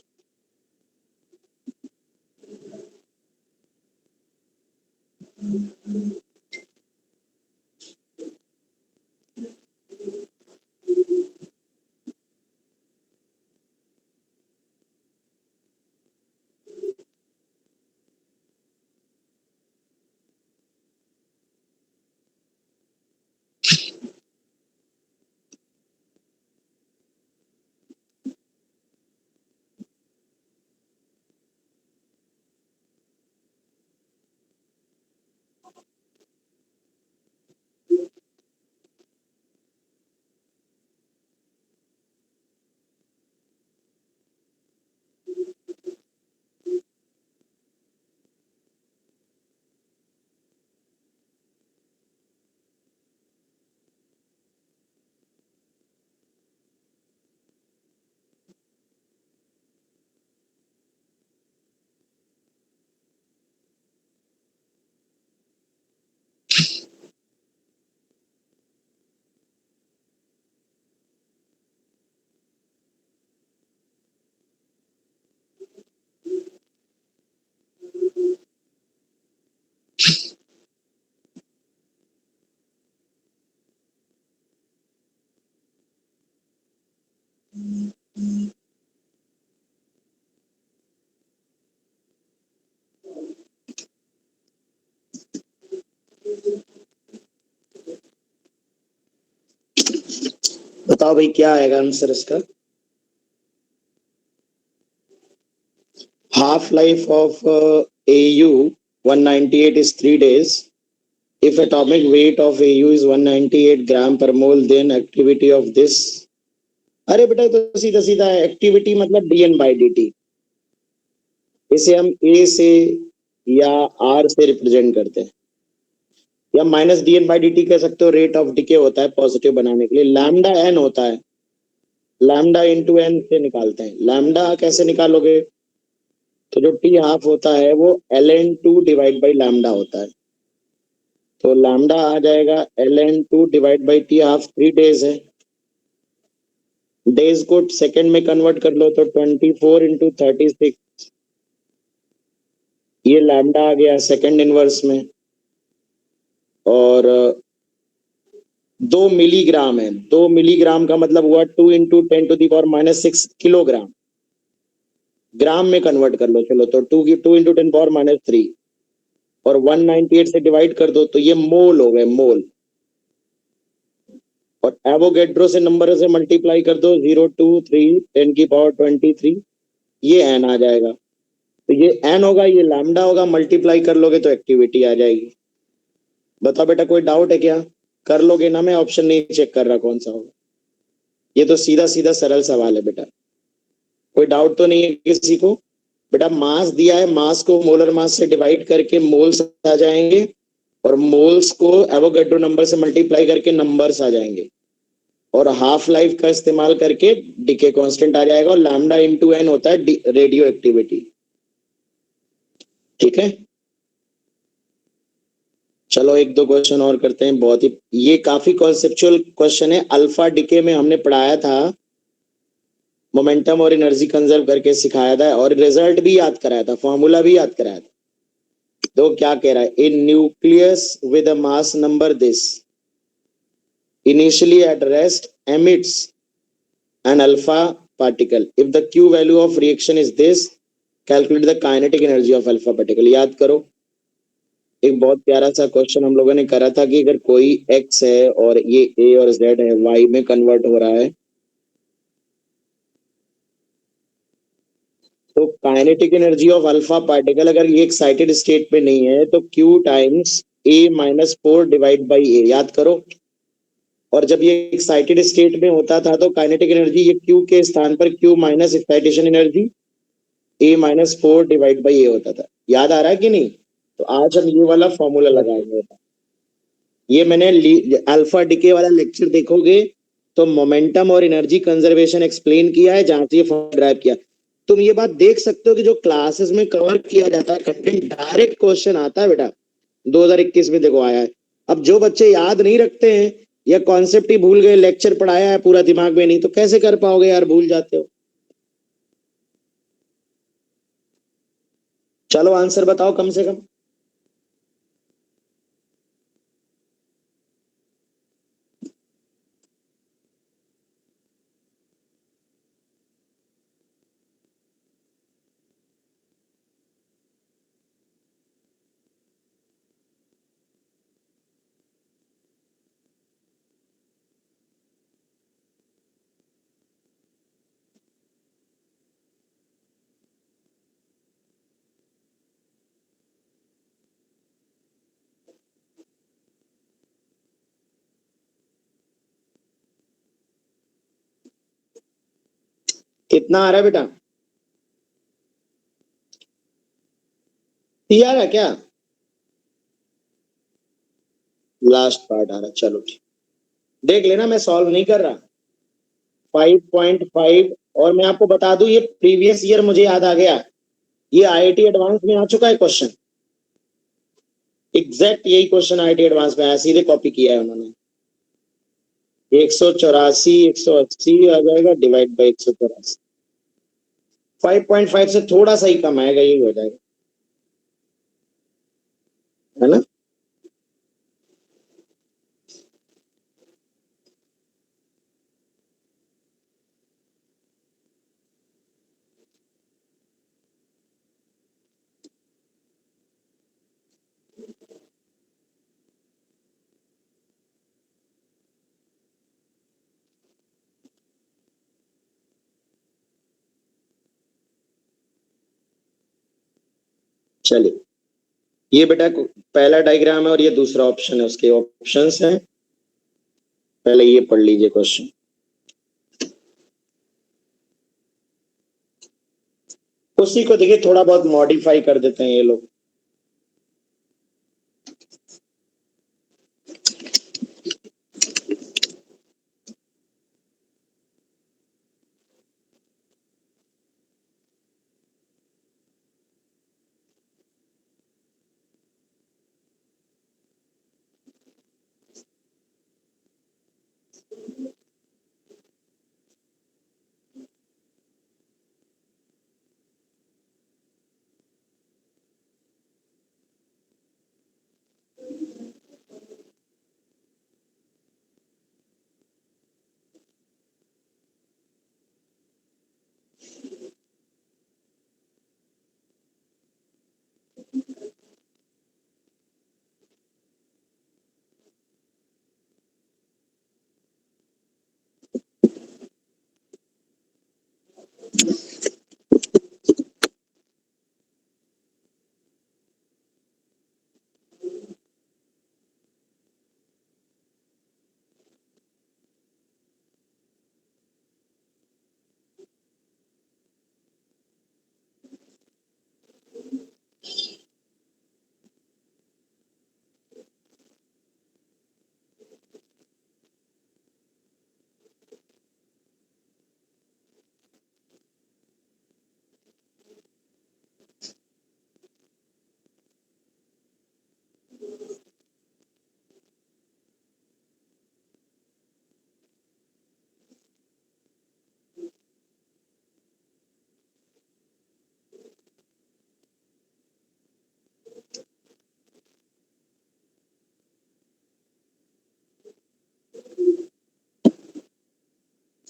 बताओ भाई क्या आएगा आंसर इसका। Half life of AU 198 is 3 days. If atomic weight of AU is 198 gram per mole, then activity of this. अरे बेटा तो सीधा सीधा है, एक्टिविटी मतलब dn by dt। इसे हम a से या r से रिप्रेजेंट करते हैं, या माइनस dn by dt कह सकते हो। रेट ऑफ डिके होता है पॉजिटिव बनाने के लिए, लैम्डा n होता है, लैम्डा इंटू एन से निकालते हैं। लैम्डा कैसे निकालोगे, तो जो टी हाफ होता है वो ln2 डिवाइड बाई लैम्डा होता है, तो लैम्डा आ जाएगा ln2 divide by T half. 3 days है, डेज को सेकंड में कन्वर्ट कर लो तो 24 इंटू 36, ये लैम्डा आ गया सेकंड इनवर्स में। और 2 मिलीग्राम है, 2 मिलीग्राम का मतलब हुआ 2 इंटू 10⁻⁻6 किलोग्राम। ग्राम में कन्वर्ट कर लो चलो, तो 2 इंटू 10⁻⁻3 और 198 से डिवाइड कर दो तो ये मोल हो गए, मोल। और एवोगेड्रो से नंबर से मल्टीप्लाई कर दो, 023 10⁻23, ये एन आ जाएगा। तो ये एन होगा, ये लैम्डा होगा, मल्टीप्लाई कर लोगे तो एक्टिविटी आ जाएगी। बताओ बेटा कोई डाउट है क्या, कर लोगे ना, मैं ऑप्शन नहीं चेक कर रहा कौन सा होगा। ये तो सीधा सीधा सरल सवाल है बेटा, कोई डाउट तो नहीं है किसी को। बेटा मास दिया है, मास को मोलर मास से डिवाइड करके मोल्स आ जाएंगे, और मोल्स को एवोगेड्रो नंबर से मल्टीप्लाई करके नंबर्स आ जाएंगे, और हाफ लाइफ का इस्तेमाल करके डीके कांस्टेंट आ जाएगा, और लैम्डा इंटू एन होता है रेडियो एक्टिविटी। ठीक है, चलो एक दो क्वेश्चन और करते हैं। बहुत ही ये काफी कॉन्सेप्चुअल क्वेश्चन है, अल्फा डीके में हमने पढ़ाया था, मोमेंटम और एनर्जी कंजर्व करके सिखाया था, और रिजल्ट भी याद कराया था, फॉर्मूला भी याद कराया था। तो क्या कह रहा है, in nucleus with a mass number this initially at rest emits an alpha particle, if the q value of reaction is this, calculate the kinetic energy of alpha particle। याद करो, एक बहुत प्यारा सा क्वेश्चन हम लोगों ने करा था कि अगर कोई x है और ये a और z है, y में कन्वर्ट हो रहा है, तो kinetic energy of alpha particle अगर ये एक्साइटेड स्टेट पे नहीं है तो q times a-4 divide by a। याद करो, और जब ये एक्साइटेड स्टेट में होता था तो काइनेटिक एनर्जी ये q के स्थान पर q minus excitation energy a-4 divide by A होता था। याद आ रहा है कि नहीं, तो आज हम ये वाला फॉर्मूला लगाएंगे। ये मैंने अल्फा डिके वाला लेक्चर देखोगे तो मोमेंटम और एनर्जी कंजर्वेशन एक्सप्लेन किया है, जहां से ये फॉर्मूला ड्राइव किया। तुम ये बात देख सकते हो कि जो क्लासेस में कवर किया जाता है कंटेंट, डायरेक्ट क्वेश्चन आता है बेटा, 2021 में देखो आया है। अब जो बच्चे याद नहीं रखते हैं या कॉन्सेप्ट ही भूल गए, लेक्चर पढ़ाया है पूरा दिमाग में नहीं, तो कैसे कर पाओगे यार, भूल जाते हो। चलो आंसर बताओ कम से कम। कितना आ रहा है बेटा, आ रहा है क्या, लास्ट पार्ट आ रहा है, चलो ठीक, देख लेना, मैं सॉल्व नहीं कर रहा। 5.5, और मैं आपको बता दूं ये प्रीवियस ईयर मुझे याद आ गया, ये आईआईटी एडवांस में आ चुका है क्वेश्चन, एग्जैक्ट यही क्वेश्चन आईआईटी एडवांस में आया, सीधे कॉपी किया है उन्होंने। 184 180 आ जाएगा डिवाइड बाई 184, 5.5 से थोड़ा सा ही कम आएगा, यही हो जाएगा, है ना। चलिए, ये बेटा पहला डायग्राम है और ये दूसरा ऑप्शन है, उसके ऑप्शंस हैं। पहले ये पढ़ लीजिए क्वेश्चन। उसी को देखिए थोड़ा बहुत मॉडिफाई कर देते हैं ये लोग।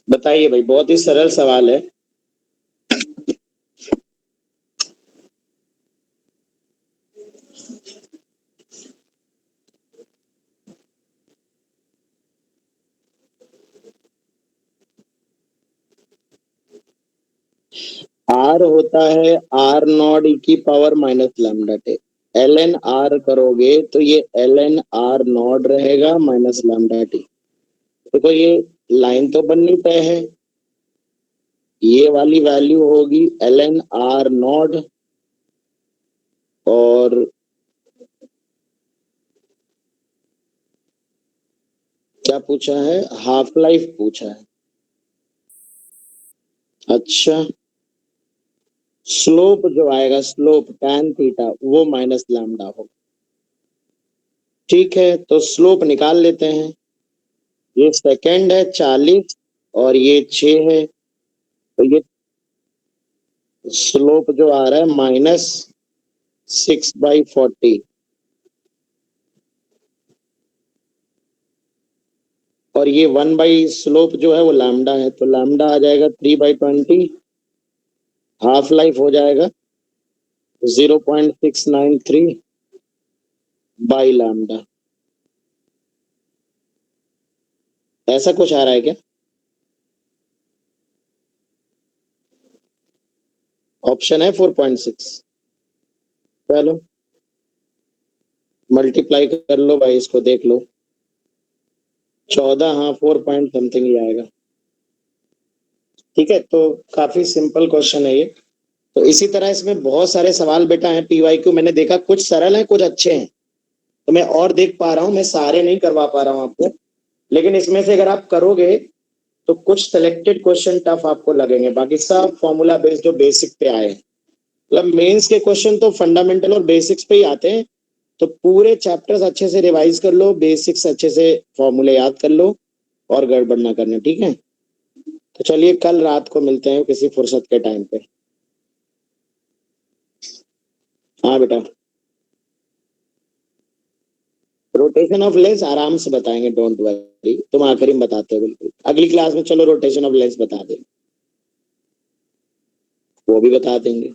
बताइए भाई, बहुत ही सरल सवाल है। आर होता है आर नॉट ई की पावर माइनस लैम्डा टे। एल एन आर करोगे तो ये एल एन आर नॉट रहेगा माइनस लैम्डा टी। देखो ये लाइन तो बननी तय है। ये वाली वैल्यू होगी एल एन आर नॉट और क्या पूछा है, हाफ लाइफ पूछा है। अच्छा, स्लोप जो आएगा, स्लोप tan थीटा, वो माइनस लैम्डा होगा। ठीक है, तो स्लोप निकाल लेते हैं। ये सेकंड है 40 और ये 6 है, तो ये स्लोप जो आ रहा है -6/40 और ये 1 स्लोप जो है वो लैम्डा है, तो लैम्डा आ जाएगा 3/20। हाफ लाइफ हो जाएगा 0.693/लैम्डा। ऐसा कुछ आ रहा है क्या? ऑप्शन है 4.6। चलो मल्टीप्लाई कर लो भाई, इसको देख लो। 14, हाँ 4 पॉइंट समथिंग ही आएगा। ठीक है, तो काफी सिंपल क्वेश्चन है ये। तो इसी तरह इसमें बहुत सारे सवाल बेटा हैं पीवाईक्यू। मैंने देखा कुछ सरल हैं, कुछ अच्छे हैं, तो मैं और देख पा रहा हूँ, मैं सारे नहीं करवा पा रहा हूँ आपको। लेकिन इसमें से अगर आप करोगे तो कुछ सिलेक्टेड क्वेश्चन टफ आपको लगेंगे, बाकी सब फॉर्मूला बेस्ड जो बेसिक पे आए हैं। मतलब मेंस के क्वेश्चन तो फंडामेंटल और बेसिक्स पे ही आते हैं। तो पूरे चैप्टर्स अच्छे से रिवाइज कर लो, बेसिक्स अच्छे से फॉर्मूले याद कर लो और गड़बड़ ना करना। ठीक है, तो चलिए कल रात को मिलते हैं किसी फुर्सत के टाइम पे। हाँ बेटा, रोटेशन ऑफ लेंस आराम से बताएंगे, डोंट वरी। तुम आखिरी में बताते हो बिल्कुल। अगली क्लास में चलो रोटेशन ऑफ लेंस बता दें, वो भी बता देंगे।